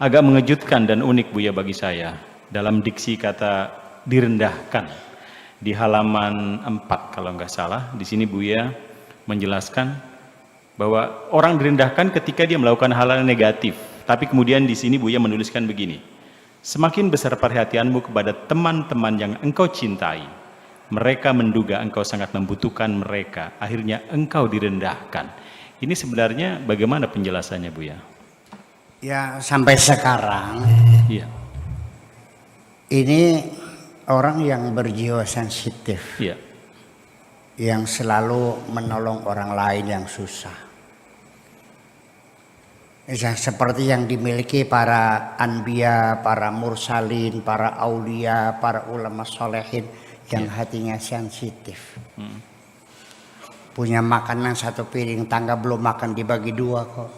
agak mengejutkan dan unik Buya bagi saya dalam diksi kata direndahkan di halaman 4 kalau nggak salah. Di sini Buya menjelaskan bahwa orang direndahkan ketika dia melakukan hal-hal negatif. Tapi kemudian di sini Buya menuliskan begini, semakin besar perhatianmu kepada teman-teman yang engkau cintai, mereka menduga engkau sangat membutuhkan mereka, akhirnya engkau direndahkan. Ini sebenarnya bagaimana penjelasannya Buya? Ya sampai sekarang Iya. ini orang yang berjiwa sensitif, Iya. yang selalu menolong orang lain yang susah. Seperti yang dimiliki para anbiya, para mursalin, para aulia, para ulama solehin yang hatinya sensitif. Punya makanan satu piring, tangga belum makan dibagi dua kok.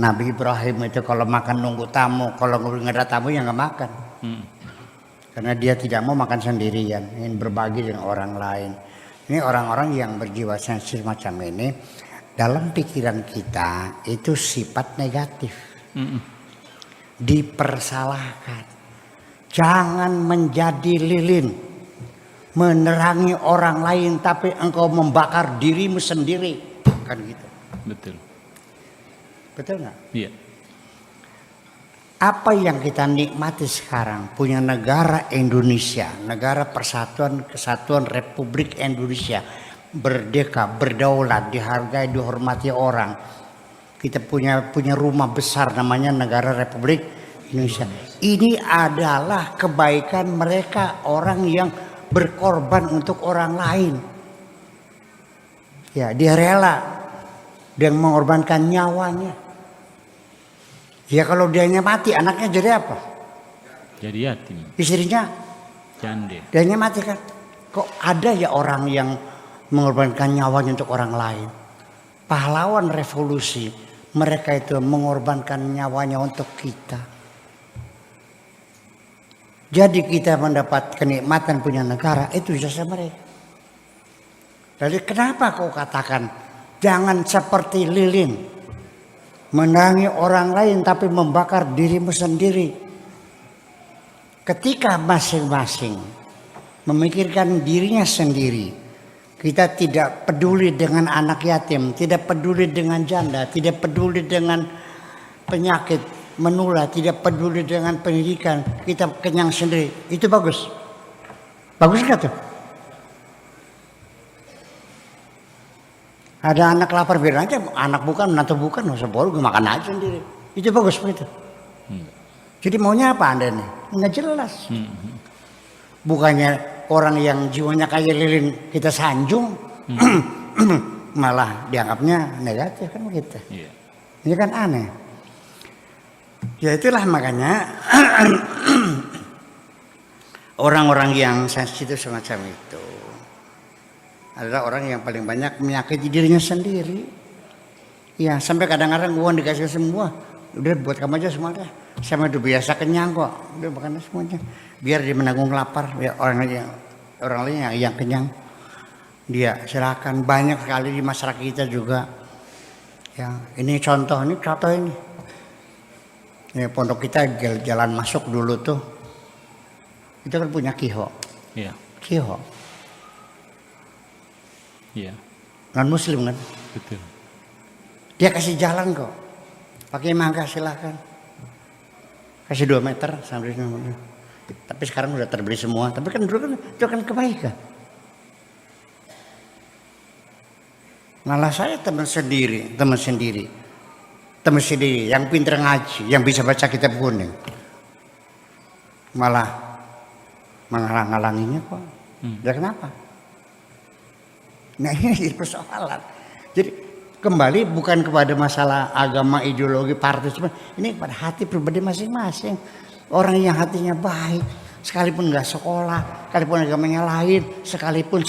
Nabi Ibrahim itu kalau makan nunggu tamu, kalau nggak ada tamu ya nggak makan. Karena dia tidak mau makan sendirian, ingin berbagi dengan orang lain. Ini orang-orang yang berjiwa sensitif macam ini, dalam pikiran kita itu sifat negatif. Dipersalahkan. Jangan menjadi lilin, menerangi orang lain tapi engkau membakar dirimu sendiri. Kan gitu. Betul. Betul nggak? Iya. Apa yang kita nikmati sekarang, punya negara Indonesia, negara persatuan kesatuan Republik Indonesia, merdeka, berdaulat, dihargai, dihormati orang. Kita punya rumah besar namanya negara Republik Indonesia. Ini adalah kebaikan mereka, orang yang berkorban untuk orang lain. Ya, dia rela, dia mengorbankan nyawanya. Ya kalau dianya mati, anaknya jadi apa? Jadi yatim. Istrinya? Jande. Dianya mati kan? Kok ada ya orang yang mengorbankan nyawanya untuk orang lain? Pahlawan revolusi, mereka itu mengorbankan nyawanya untuk kita. Jadi kita mendapat kenikmatan punya negara, itu jasa mereka. Jadi kenapa kau katakan jangan seperti lilin, menangi orang lain tapi membakar dirimu sendiri. Ketika masing-masing memikirkan dirinya sendiri, kita tidak peduli dengan anak yatim, tidak peduli dengan janda, tidak peduli dengan penyakit menular, tidak peduli dengan pendidikan, kita kenyang sendiri. Itu bagus. Bagus nggak tuh? Ada anak lapar, biar aja, anak bukan, menantu bukan, masa bodoh, gue makan aja sendiri. Itu bagus begitu. Jadi maunya apa Anda nih? Nggak jelas. Bukannya orang yang jiwanya kayak lilin kita sanjung, malah dianggapnya negatif kan begitu. Ini kan aneh. Ya itulah makanya orang-orang yang sensitif semacam itu adalah orang yang paling banyak menyakiti dirinya sendiri. Ya sampai kadang-kadang uang dikasih semua, udah buat kamu aja semuanya. Sama udah biasa kenyang kok, udah makan semuanya. Biar dia menanggung lapar, ya orang lain yang kenyang. Dia silakan, banyak sekali di masyarakat kita juga. Ya ini contoh ini. Ya, pondok kita jalan masuk dulu tuh, kita kan punya kiho. Iya. Kiho. Iya. Non muslim kan? Betul. Dia kasih jalan kok. Pakai mangga silakan. Kasih 2 meter sampai sini. Tapi sekarang udah terbeli semua. Tapi kan dulu kan itu kan kebaikan. Malah saya teman sendiri yang pintar ngaji, yang bisa baca kitab kuning. Malah ngalanginya kok. Ya kenapa? Nah ini persoalan. Jadi kembali bukan kepada masalah agama, ideologi, partai, ini pada hati pribadi masing-masing. Orang yang hatinya baik, sekalipun nggak sekolah, sekalipun agamanya lain, sekalipun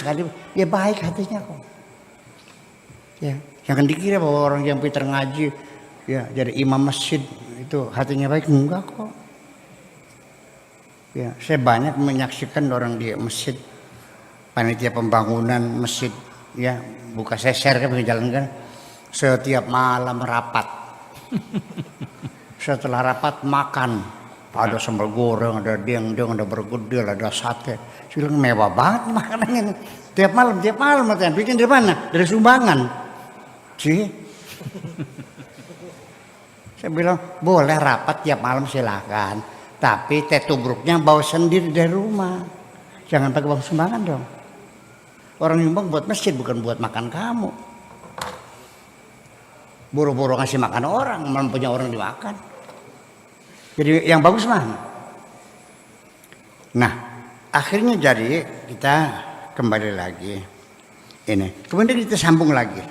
ya baik hatinya kok. Ya, jangan dikira bahwa orang yang pintar ngaji, ya jadi imam masjid itu hatinya baik, enggak kok. Ya, saya banyak menyaksikan orang di masjid, panitia pembangunan masjid, ya buka seser kan jalan kan, setiap malam rapat. Setelah rapat makan, ada sambal goreng, ada dendeng, ada bergedel, ada sate. Saya bilang mewah banget makanannya. Tiap malam, katanya. Bikin dari mana? Dari sumbangan. Sih. Saya bilang boleh rapat tiap malam silakan. Tapi teh tubruknya bawa sendiri dari rumah. Jangan pakai uang sumbangan dong. Orang nyumbang buat masjid bukan buat makan kamu. Buru-buru ngasih makan orang, malah punya orang dimakan. Jadi yang bagus mana? Nah, akhirnya jadi kita kembali lagi. Ini. Kemudian kita sambung lagi.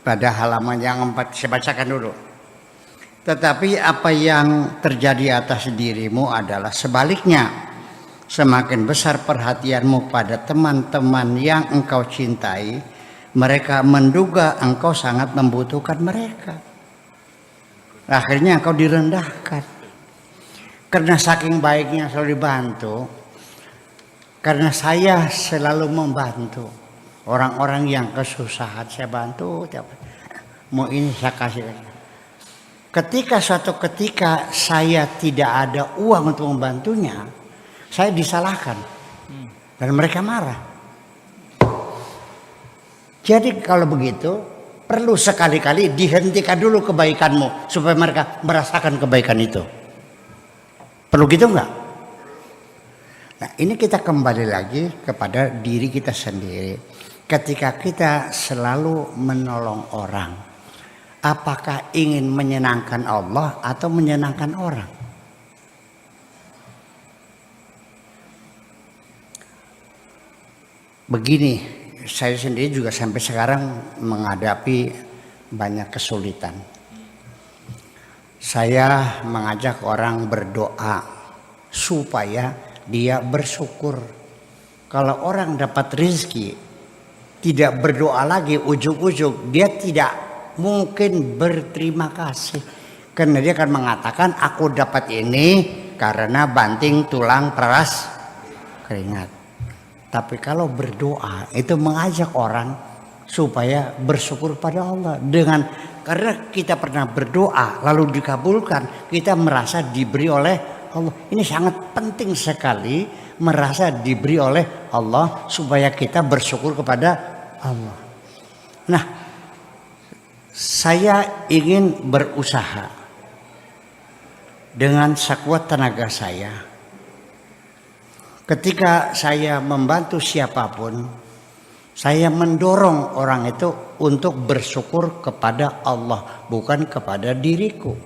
Pada halaman yang 4 saya bacakan dulu. Tetapi apa yang terjadi atas dirimu adalah sebaliknya. Semakin besar perhatianmu pada teman-teman yang engkau cintai, mereka menduga engkau sangat membutuhkan mereka. Akhirnya engkau direndahkan. Karena saking baiknya selalu dibantu, karena saya selalu membantu orang-orang yang kesusahan, saya bantu. Mau ini saya kasih. Ketika suatu ketika saya tidak ada uang untuk membantunya, saya disalahkan dan mereka marah. Jadi kalau begitu perlu sekali-kali dihentikan dulu kebaikanmu supaya mereka merasakan kebaikan itu. Perlu gitu enggak? Nah, ini kita kembali lagi kepada diri kita sendiri. Ketika kita selalu menolong orang, apakah ingin menyenangkan Allah atau menyenangkan orang? Begini, saya sendiri juga sampai sekarang menghadapi banyak kesulitan. Saya mengajak orang berdoa supaya dia bersyukur. Kalau orang dapat rezeki, tidak berdoa lagi, ujug-ujug dia tidak mungkin berterima kasih. Karena dia akan mengatakan, aku dapat ini karena banting tulang peras keringat. Tapi kalau berdoa itu mengajak orang supaya bersyukur pada Allah. Karena kita pernah berdoa lalu dikabulkan, kita merasa diberi oleh Allah. Ini sangat penting sekali merasa diberi oleh Allah supaya kita bersyukur kepada Allah. Nah, saya ingin berusaha dengan sekuat tenaga saya. Ketika saya membantu siapapun, saya mendorong orang itu untuk bersyukur kepada Allah, bukan kepada diriku.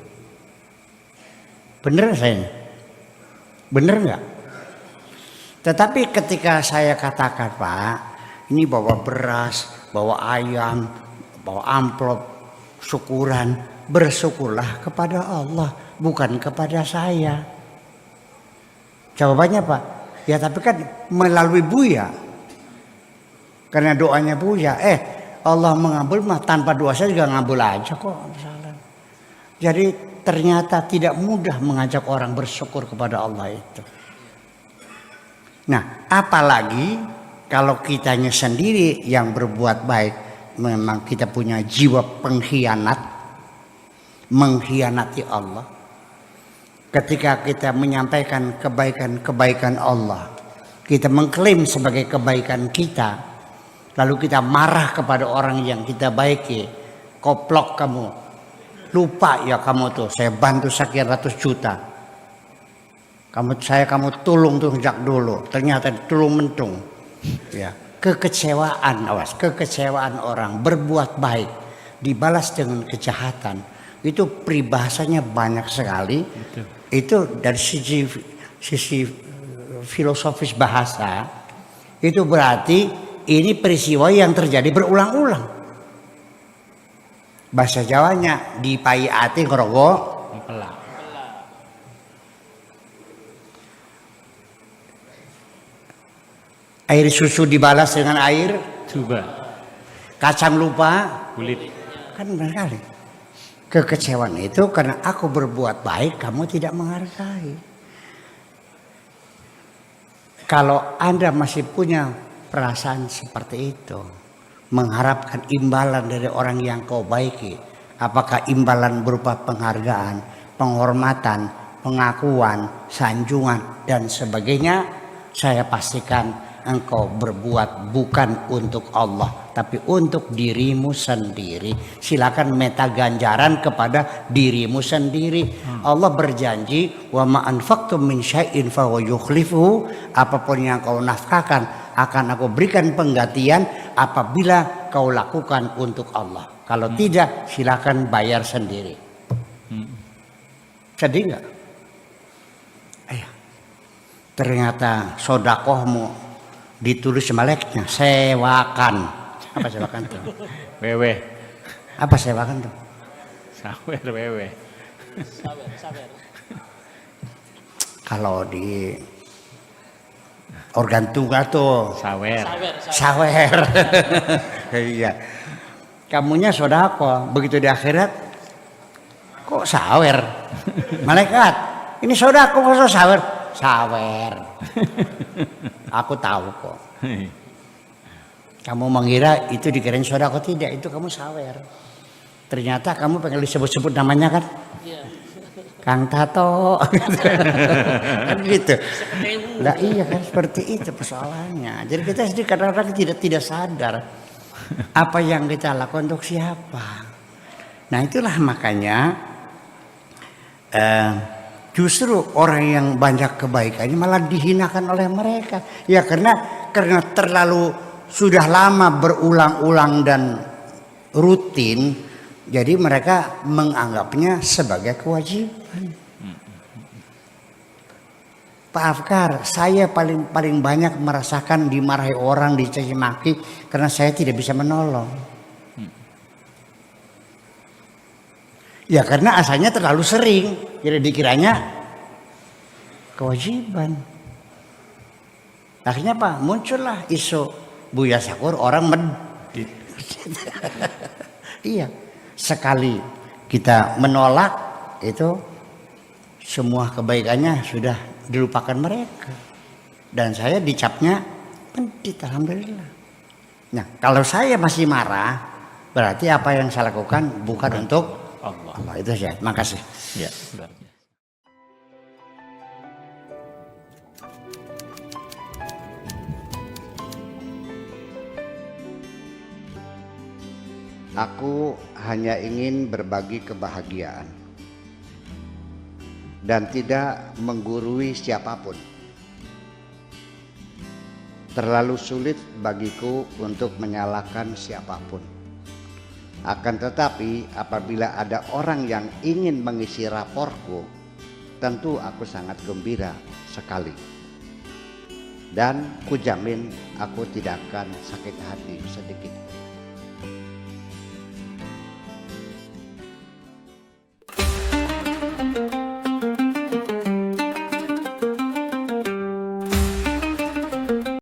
Bener saya? Bener nggak? Tetapi ketika saya katakan, Pak, ini bawa beras, bawa ayam, bawa amplop, syukuran, bersyukurlah kepada Allah, bukan kepada saya. Jawabannya, Pak, ya tapi kan melalui Buya. Karena doanya Buya. Allah mengabul mah tanpa doa saya juga ngabul aja kok. Jadi ternyata tidak mudah mengajak orang bersyukur kepada Allah itu. Nah, apalagi kalau kitanya sendiri yang berbuat baik, memang kita punya jiwa pengkhianat, mengkhianati Allah. Ketika kita menyampaikan kebaikan-kebaikan Allah, kita mengklaim sebagai kebaikan kita, lalu kita marah kepada orang yang kita baiki, koplok kamu, lupa ya kamu tuh, saya bantu sekian ratus juta, kamu tolong tuh sejak dulu, ternyata tolong mentung, ya kekecewaan, awas, kekecewaan orang berbuat baik dibalas dengan kejahatan, itu peribahasanya banyak sekali. Itu dari sisi filosofis bahasa, itu berarti ini peristiwa yang terjadi berulang-ulang. Bahasa Jawanya dipai ati ngerogo empelak. Air susu dibalas dengan air coba. Kacang lupa Kulit. kan benar kali. Kekecewaan itu karena aku berbuat baik, kamu tidak menghargai. Kalau Anda masih punya perasaan seperti itu, mengharapkan imbalan dari orang yang kau baiki, Apakah imbalan berupa penghargaan, penghormatan, pengakuan, sanjungan, dan sebagainya? Saya pastikan engkau berbuat bukan untuk Allah, tapi untuk dirimu sendiri. Silakan minta ganjaran kepada dirimu sendiri. Allah berjanji, wa ma anfaqtum min syai'in fa huwa yukhlifuhu. Apapun yang kau nafkahkan akan aku berikan penggantian apabila kau lakukan untuk Allah. Kalau tidak, silakan bayar sendiri. Sedih nggak? Ternyata sodakohmu ditulis malaikat sewakan. Apa sewakan tuh? Wewe. Apa sewakan tuh? Sawer wewe. Sawer. Kalau di organ tunggal tuh Sawer. sawer. Iya. Kamunya sodako, begitu di akhirat kok sawer? Malaikat, ini sodako kok sawer? Sawer. Aku tahu kok. Kamu mengira itu dikirain sodako, tidak, itu kamu sawer. Ternyata kamu pengen disebut-sebut namanya kan? Iya. Kang Tato. Kan gitu. Lah iya kan, seperti itu persoalannya. Jadi kita sedih kadang-kadang tidak sadar apa yang kita lakukan untuk siapa. Nah itulah makanya justru orang yang banyak kebaikannya malah dihinakan oleh mereka. Ya karena terlalu sudah lama berulang-ulang dan rutin, jadi mereka menganggapnya sebagai kewajiban. Pak Afkar, saya paling banyak merasakan dimarahi orang, dicaci maki karena saya tidak bisa menolong. Ya karena asalnya terlalu sering, jadi dikiranya kewajiban. Akhirnya Pak, muncullah isu Buya Sakur orang medit. Iya, sekali kita menolak itu semua kebaikannya sudah dilupakan mereka. Dan saya dicapnya pendit, alhamdulillah. Nah, kalau saya masih marah, berarti apa yang saya lakukan bukan untuk Allah. Itu saja. Makasih. Ya, luar biasa. Aku hanya ingin berbagi kebahagiaan dan tidak menggurui siapapun. Terlalu sulit bagiku untuk menyalahkan siapapun. Akan tetapi apabila ada orang yang ingin mengisi raporku, tentu aku sangat gembira sekali. Dan kujamin aku tidak akan sakit hati sedikit.